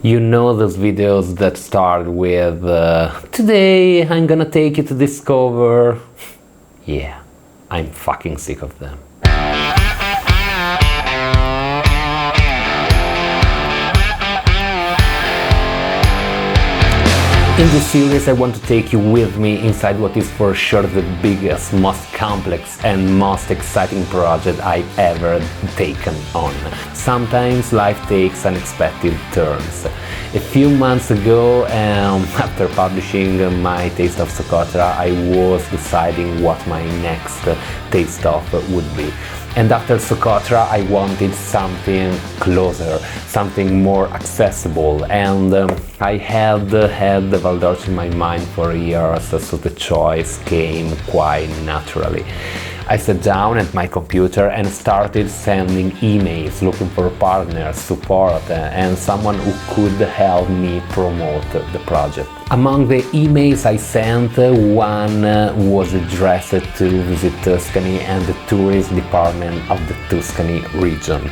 You know those videos that start with today I'm gonna take you to discover. Yeah, I'm fucking sick of them. In this series I want to take you with me inside what is for sure the biggest, most complex and most exciting project I've ever taken on. Sometimes life takes unexpected turns. A few months ago, after publishing my Taste of Socotra, I was deciding what my next taste of would be. And after Socotra, I wanted something closer, something more accessible, and I had the Valdorce in my mind for years, so the choice came quite naturally. I sat down at my computer and started sending emails looking for partners, support, and someone who could help me promote the project. Among the emails I sent, one was addressed to Visit Tuscany and the tourism department of the Tuscany region.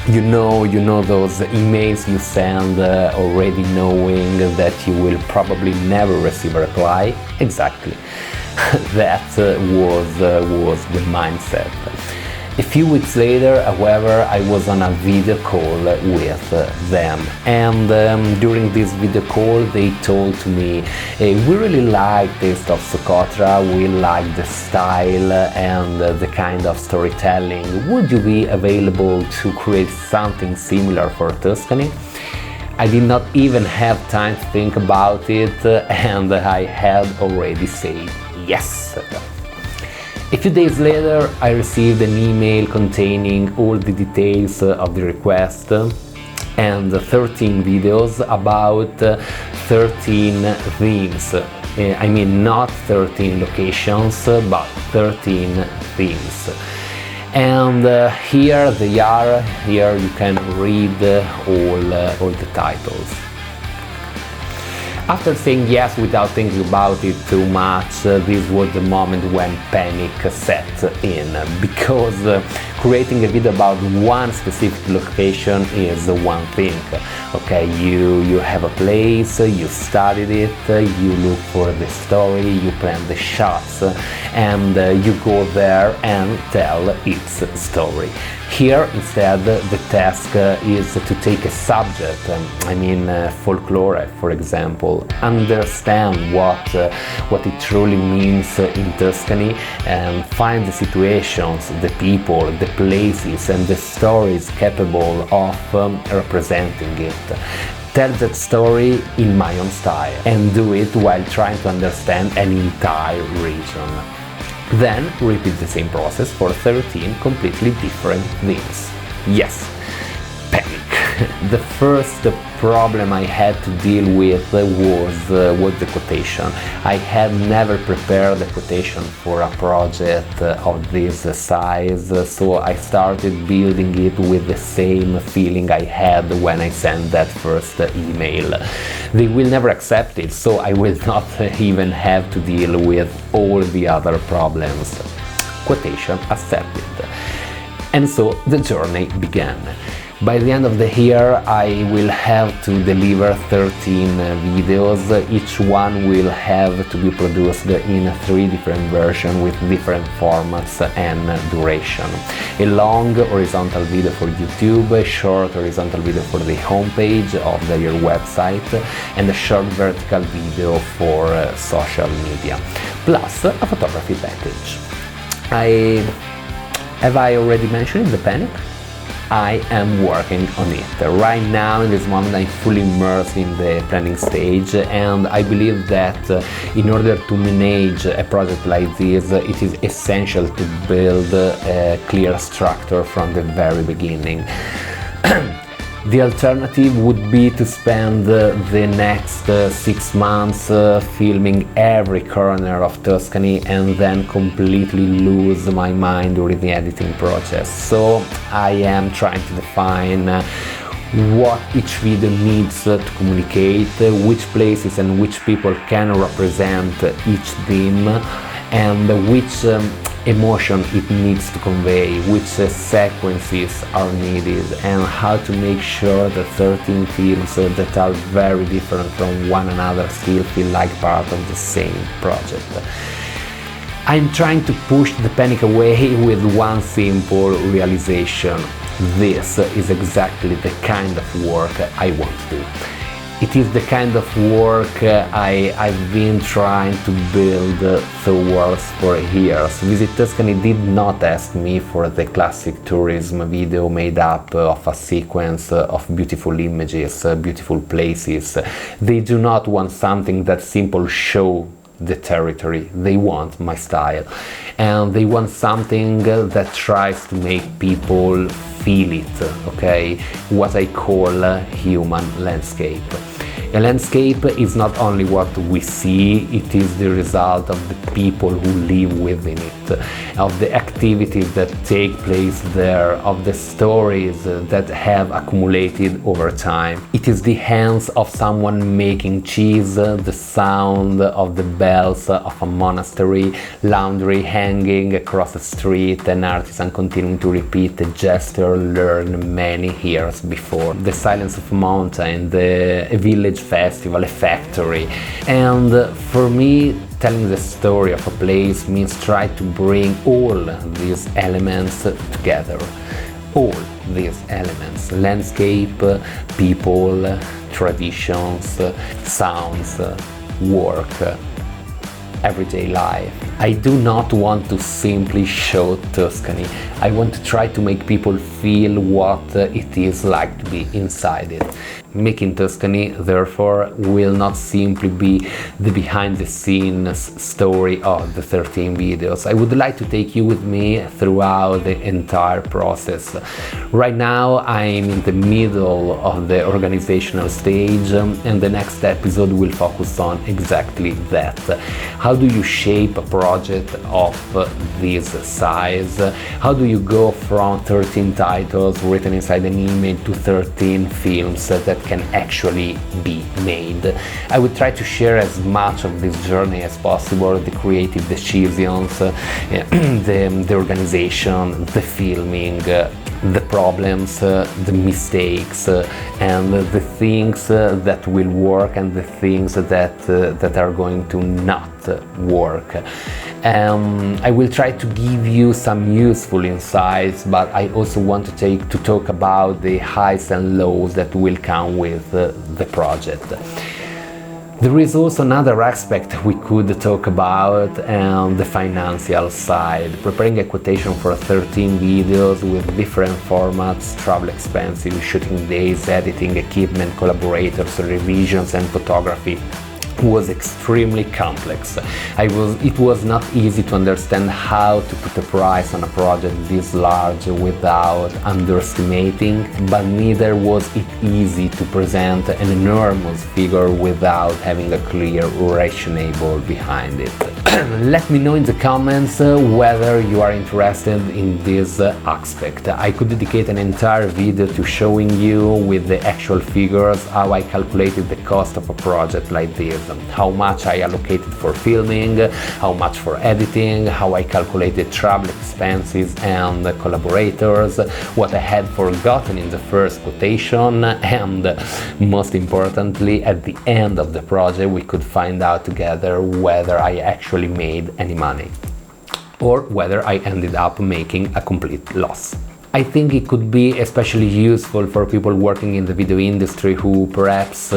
You know those emails you send already knowing that you will probably never receive a reply? Exactly. That was the mindset. A few weeks later, however, I was on a video call with them, and during this video call they told to me, hey, we really like Taste of Socotra, we like the style and the kind of storytelling. Would you be available to create something similar for Tuscany? I did not even have time to think about it, and I had already said yes. A few days later, I received an email containing all the details of the request and 13 videos about 13 themes. I mean, not 13 locations, but 13 themes. And here they are. Here you can read all the titles. After saying yes without thinking about it too much, this was the moment when panic set in, because creating a video about one specific location is one thing. Okay, you have a place, you studied it, you look for the story, you plan the shots, and you go there and tell its story. Here, instead, the task is to take a subject, folklore, for example, understand what it truly means in Tuscany, and find the situations, the people, the places, and the stories capable of representing it. Tell that story in my own style, and do it while trying to understand an entire region. Then repeat the same process for 13 completely different themes. Yes, panic. The first problem I had to deal with was the quotation. I had never prepared a quotation for a project of this size, so I started building it with the same feeling I had when I sent that first email. They will never accept it, so I will not even have to deal with all the other problems. Quotation accepted. And so the journey began. By the end of the year, I will have to deliver 13 videos. Each one will have to be produced in 3 different versions with different formats and duration. A long horizontal video for YouTube, a short horizontal video for the homepage of their website, and a short vertical video for social media, plus a photography package. Have I already mentioned the panic? I am working on it. Right now, in this moment, I'm fully immersed in the planning stage, and I believe that in order to manage a project like this, it is essential to build a clear structure from the very beginning. The alternative would be to spend the next 6 months filming every corner of Tuscany and then completely lose my mind during the editing process. So I am trying to define what each video needs to communicate, which places and which people can represent each theme, and which emotion it needs to convey, which sequences are needed, and how to make sure that 13 films that are very different from one another still feel like part of the same project. I'm trying to push the panic away with one simple realization. This is exactly the kind of work I want to do. It is the kind of work I've been trying to build towards for years. Visit Tuscany did not ask me for the classic tourism video made up of a sequence of beautiful images, beautiful places. They do not want something that simply show the territory. They want my style, and they want something that tries to make people feel it, okay? What I call a human landscape. A landscape is not only what we see, it is the result of the people who live within it, of the activities that take place there, of the stories that have accumulated over time. It is the hands of someone making cheese, the sound of the bells of a monastery, laundry hanging across the street, an artisan continuing to repeat a gesture learned many years before, the silence of a mountain, a village festival, a factory. And for me, telling the story of a place means try to bring all these elements together. All these elements: landscape, people, traditions, sounds, work, everyday life. I do not want to simply show Tuscany. I want to try to make people feel what it is like to be inside it. Making Tuscany, therefore, will not simply be the behind-the-scenes story of the 13 videos. I would like to take you with me throughout the entire process. Right now, I'm in the middle of the organizational stage, and the next episode will focus on exactly that. How do you shape a project of this size? How do you go from 13 titles written inside an email to 13 films that can actually be made? I would try to share as much of this journey as possible: the creative decisions, the organization, the filming, the problems, the mistakes, and the things that will work and the things that are going to not work. I will try to give you some useful insights, but I also want to talk about the highs and lows that will come with the project. There is also another aspect we could talk about, the financial side. Preparing a quotation for 13 videos with different formats, travel expenses, shooting days, editing, equipment, collaborators, revisions, and photography was extremely complex. It was not easy to understand how to put a price on a project this large without underestimating, but neither was it easy to present an enormous figure without having a clear rationale behind it. Let me know in the comments whether you are interested in this aspect. I could dedicate an entire video to showing you with the actual figures how I calculated the cost of a project like this, how much I allocated for filming, how much for editing, how I calculated travel expenses and collaborators, what I had forgotten in the first quotation, and most importantly, at the end of the project we could find out together whether I actually made any money or whether I ended up making a complete loss. I think it could be especially useful for people working in the video industry who perhaps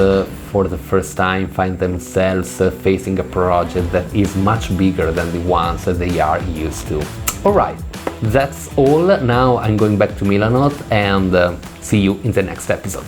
for the first time find themselves facing a project that is much bigger than the ones that they are used to. Alright, that's all. Now I'm going back to Milano and see you in the next episode.